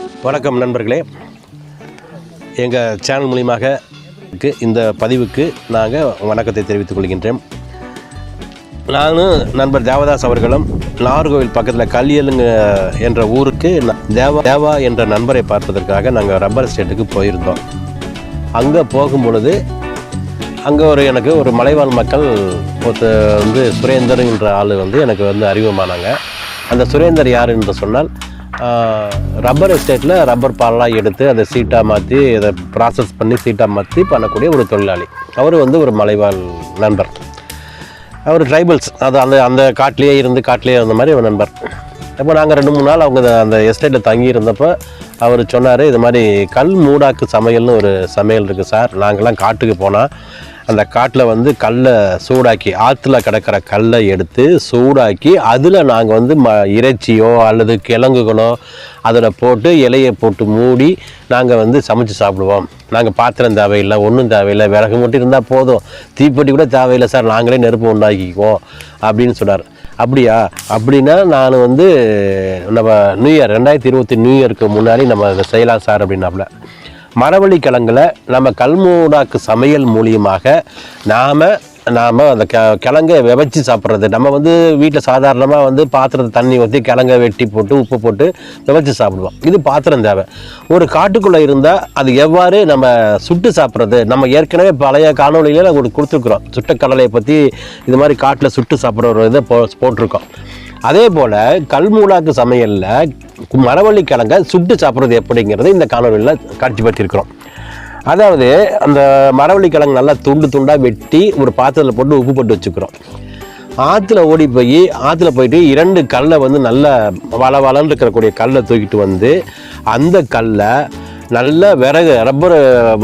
வணக்கம் நண்பர்களே, எங்கள் சேனல் மூலியமாக இந்த பதிவுக்கு நாங்கள் வணக்கத்தை தெரிவித்துக் கொள்கின்றேன். நானும் நண்பர் தேவதாஸ் அவர்களும் நாகர்கோவில் பக்கத்தில் கல்லியலுங்க என்ற ஊருக்கு தேவா என்ற நண்பரை பார்ப்பதற்காக நாங்கள் ரப்பர் எஸ்டேட்டுக்கு போயிருந்தோம். அங்கே போகும் பொழுது அங்கே எனக்கு ஒரு மலைவாழ் மக்கள் சுரேந்தர் என்ற ஆள் எனக்கு அறிமுகமானாங்க. அந்த சுரேந்தர் யார் என்று சொன்னால், ரப்பர் எஸ்டேட்டில் ரப்பர் பாலெலாம் எடுத்து அதை சீட்டாக மாற்றி அதை ப்ராசஸ் பண்ணி சீட்டாக மாற்றி பண்ணக்கூடிய ஒரு தொழிலாளி. அவர் ஒரு மலைவாழ் நண்பர். அவர் ட்ரைபல்ஸ், அது அந்த காட்டிலேயே இருந்த மாதிரி ஒரு நண்பர். அப்போ நாங்கள் 2-3 நாள் அவங்க அந்த எஸ்டேட்டில் தங்கி இருந்தப்போ அவர் சொன்னார், இது மாதிரி கல் மூடாக்கு சமையல்னு ஒரு சமையல் இருக்குது சார். நாங்கள்லாம் காட்டுக்கு போனால் அந்த காட்டில் கல்லை சூடாக்கி, ஆற்றுல கிடக்கிற கல்லை எடுத்து சூடாக்கி அதில் நாங்கள் இறைச்சியோ அல்லது கிழங்குகளோ அதில் போட்டு இலையை போட்டு மூடி நாங்கள் சமைச்சு சாப்பிடுவோம். நாங்கள் பாத்திரம் தேவையில்லை, ஒன்றும் தேவையில்லை, விறகு மட்டும் இருந்தால் போதும், தீப்பெட்டி கூட தேவையில்லை சார், நாங்களே நெருப்பு உண்டாக்கிக்குவோம் அப்படின்னு சொன்னார். அப்படியா? அப்படின்னா நான் நம்ம நியூ இயர் 2020 நியூ இயருக்கு முன்னாடி நம்ம அதை செய்யலாம் சார் அப்படின்னாப்புல. மரவள்ளி கிழங்குல நம்ம கல்மூடாக்கு சமையல் மூலியமாக நாம் அந்த கிழங்கை விதைச்சி சாப்பிட்றது. நம்ம வீட்டில் சாதாரணமாக பாத்திரத்தை தண்ணி ஊற்றி கிழங்கை வெட்டி போட்டு உப்பு போட்டு விதைச்சி சாப்பிடுவோம். இது பாத்திரம் தேவை. ஒரு காட்டுக்குள்ளே இருந்தால் அது எவ்வாறு நம்ம சுட்டு சாப்பிட்றது, நம்ம ஏற்கனவே பழைய காணொலியில் உங்களுக்கு கொடுத்துருக்குறோம். சுட்ட கடலையை பற்றி இது மாதிரி காட்டில் சுட்டு சாப்பிட்ற ஒரு இதை போட்டிருக்கோம். அதே போல் கல்மூடாக்கு சமையலில் மரவள்ளி கிழங்கை சுட்டு சாப்பிட்றது எப்படிங்கிறது இந்த காணொலியில் காட்சிப்படுத்தியிருக்கிறோம். அதாவது அந்த மரவள்ளி கிழங்கு நல்லா துண்டாக வெட்டி ஒரு பாத்திரத்தில் போட்டு உப்பு போட்டு வச்சுக்கிறோம். ஆற்றுல போயிட்டு 2 கல்லை நல்லா வளன்னு இருக்கக்கூடிய கல்லை தூக்கிட்டு அந்த கல்லை நல்ல விறகு ரப்பர்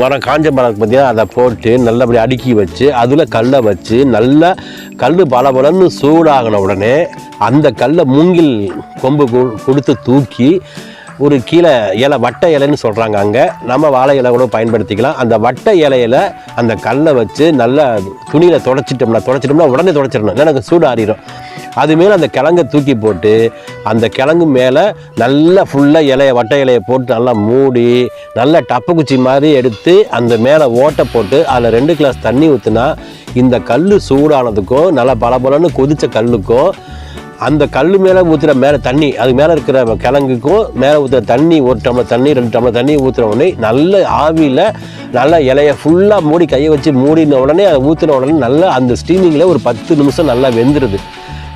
மரம், காஞ்ச மரம் பார்த்தீங்கன்னா அதை போட்டு நல்லபடி அடுக்கி வச்சு அதில் கல்லை வச்சு நல்லா கல் பலன்னு சூடாகின உடனே அந்த கல்லை மூங்கில் கொம்பு கொடுத்து தூக்கி ஒரு கீழே இலை, வட்டை இலைன்னு சொல்கிறாங்க, அங்கே நம்ம வாழை இலை கூட பயன்படுத்திக்கலாம். அந்த வட்டை இலையில் அந்த கல்லை வச்சு நல்லா துணியில் தொடச்சிட்டோம்னா உடனே தொடச்சிடணும், எனக்கு சூடு ஆறிடும். அது மேலே அந்த கிழங்கை தூக்கி போட்டு அந்த கிழங்கு மேலே நல்லா ஃபுல்லாக வட்டை இலையை போட்டு நல்லா மூடி நல்லா டப்பக்குச்சி மாதிரி எடுத்து அந்த மேலே ஓட்டை போட்டு அதில் 2 கிளாஸ் தண்ணி ஊற்றுனா இந்த கல் சூடானதுக்கும் நல்லா பலன்னு கொதித்த கல்லுக்கும் அந்த கல் மேலே ஊற்றுற தண்ணி, அது மேலே இருக்கிற கிழங்குக்கும் மேலே ஊற்றுற தண்ணி, 1 டம்ளர் தண்ணி 2 டம்ளர் தண்ணி ஊற்றுன உடனே நல்ல ஆவியில் நல்லா இலையை ஃபுல்லாக மூடி கையை வச்சு மூடின உடனே அதை ஊற்றின உடனே நல்லா அந்த ஸ்டீமிங்கில் ஒரு 10 நிமிஷம் நல்லா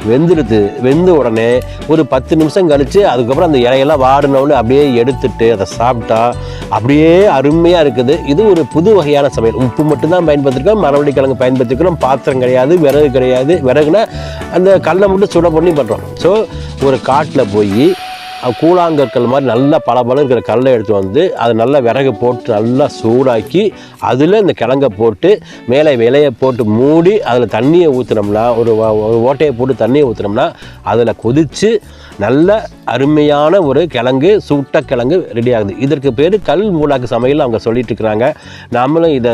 வெந்த உடனே ஒரு 10 நிமிஷம் கழித்து அதுக்கப்புறம் அந்த இலையெல்லாம் வாடினவுடனே அப்படியே எடுத்துட்டு அதை சாப்பிட்டா அப்படியே அருமையாக இருக்குது. இது ஒரு புது வகையான சமையல். உப்பு மட்டும்தான் பயன்படுத்திருக்கோம், மரவள்ளி கிழங்கு பயன்படுத்திருக்கிறோம், பாத்திரம் கிடையாது, விறகு கிடையாது. விறகுனா அந்த கல்லை மட்டும் சுட பண்ணி பண்ணுறோம். ஸோ ஒரு காட்டில் போய் கூழாங்கற்கள் மாதிரி நல்லா பல இருக்கிற கல்லை எடுத்து அதை நல்லா விறகு போட்டு நல்லா சூடாக்கி அதில் இந்த கிழங்கை போட்டு மேலே இலையை போட்டு மூடி அதில் தண்ணியை ஊற்றினோம்னா ஒரு ஓட்டையை போட்டு தண்ணியை ஊற்றினோம்னா அதில் கொதித்து நல்ல அருமையான ஒரு கிழங்கு, சுட்ட கிழங்கு ரெடி ஆகுது. இதற்கு பேர் கல் மூடாக்கு சமையல் அவங்க சொல்லிட்டு இருக்கிறாங்க. நாமளும் இதை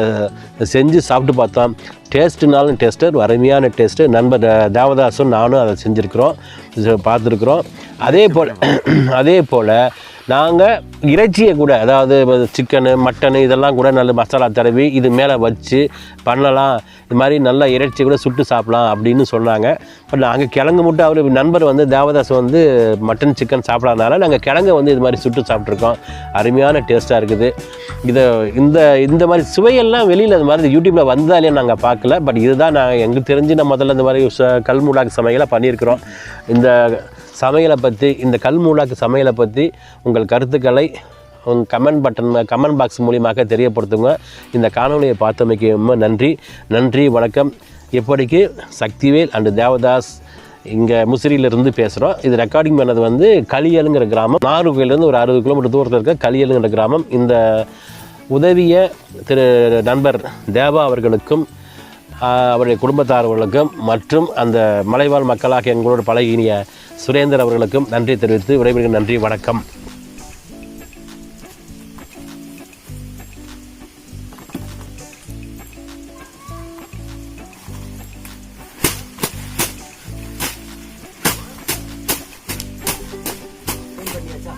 செஞ்சு சாப்பிட்டு பார்த்தோம். டேஸ்ட்டுனாலும் டேஸ்ட்டு, அருமையான டேஸ்ட்டு. நண்பர் தேவதாசும் நானும் அதை செஞ்சுருக்கிறோம், பார்த்துருக்குறோம். அதே போல் நாங்கள் இறைச்சியை கூட, அதாவது சிக்கனு, மட்டனு இதெல்லாம் கூட நல்ல மசாலா தடவி இது மேலே வச்சு பண்ணலாம். இது மாதிரி நல்லா இறைச்சி கூட சுட்டு சாப்பிடலாம் அப்படின்னு சொன்னாங்க. பட் நாங்கள் கிழங்கு மட்டும், அவர் நண்பர் தேவதாஸ் மட்டன் சிக்கன் சாப்பிடாதனால நாங்கள் கிழங்கை இது மாதிரி சுட்டு சாப்பிட்ருக்கோம். அருமையான டேஸ்ட்டாக இருக்குது. இந்த மாதிரி சுவையெல்லாம் வெளியில் அது மாதிரி யூடியூப்பில் வந்தாலே நாங்கள் பார்க்கல. பட் இதுதான் நாங்கள் எங்களுக்கு தெரிஞ்சு நம்ம முதல்ல இந்த மாதிரி கல்மூடாக்கு சமையலை பண்ணியிருக்கிறோம். இந்த சமையலை பற்றி, இந்த கல்மூடாக்கு சமையலை பற்றி உங்கள் கருத்துக்களை கமெண்ட் பாக்ஸ் மூலியமாக தெரியப்படுத்துங்க. இந்த காணொலியை பார்த்தமைக்கு ரொம்ப நன்றி, வணக்கம். இப்படிக்கு சக்திவேல் அண்டு தேவதாஸ் இங்கே முசிறியிலிருந்து பேசுகிறோம். இது ரெக்கார்டிங் பண்ணது கலியலுங்கிற கிராமம், நாகர்கோவிலேருந்து ஒரு 60 கிலோமீட்டர் தூரத்தில் இருக்க கலியலுங்கிற கிராமம். இந்த உதவிய நண்பர் தேவா அவர்களுக்கும் அவருடைய குடும்பத்தாரர்களுக்கும் மற்றும் அந்த மலைவாழ் மக்களாக எங்களோடு பழகிய சுரேந்தர் அவர்களுக்கும் நன்றி தெரிவித்து விடைபெறுகிறேன். நன்றி, வணக்கம். பண்ணியாச்சா?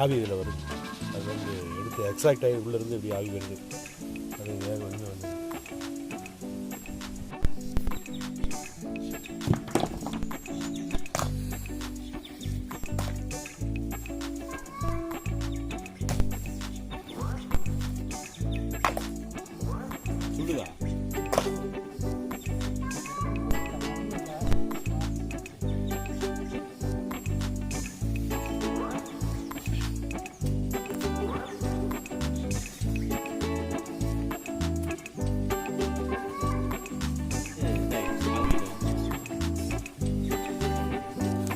ஆவி இதில் வருது. அது வந்து எடுத்து எக்ஸாக்ட் ஆகி உள்ளேருந்து இப்படி ஆவி வருது. அது வேக வந்து சுடுதா?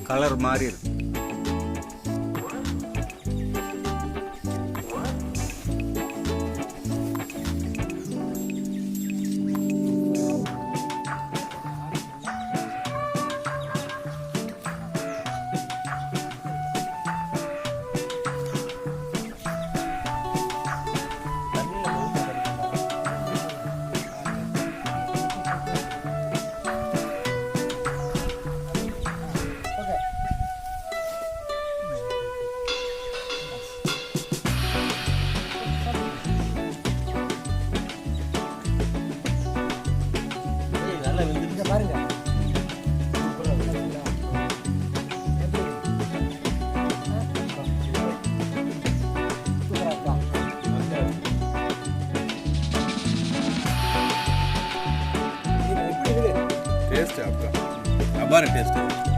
கலர் மாறி இருக்கு. பாருங்க टेस्ट है आपका, हमारा टेस्ट है।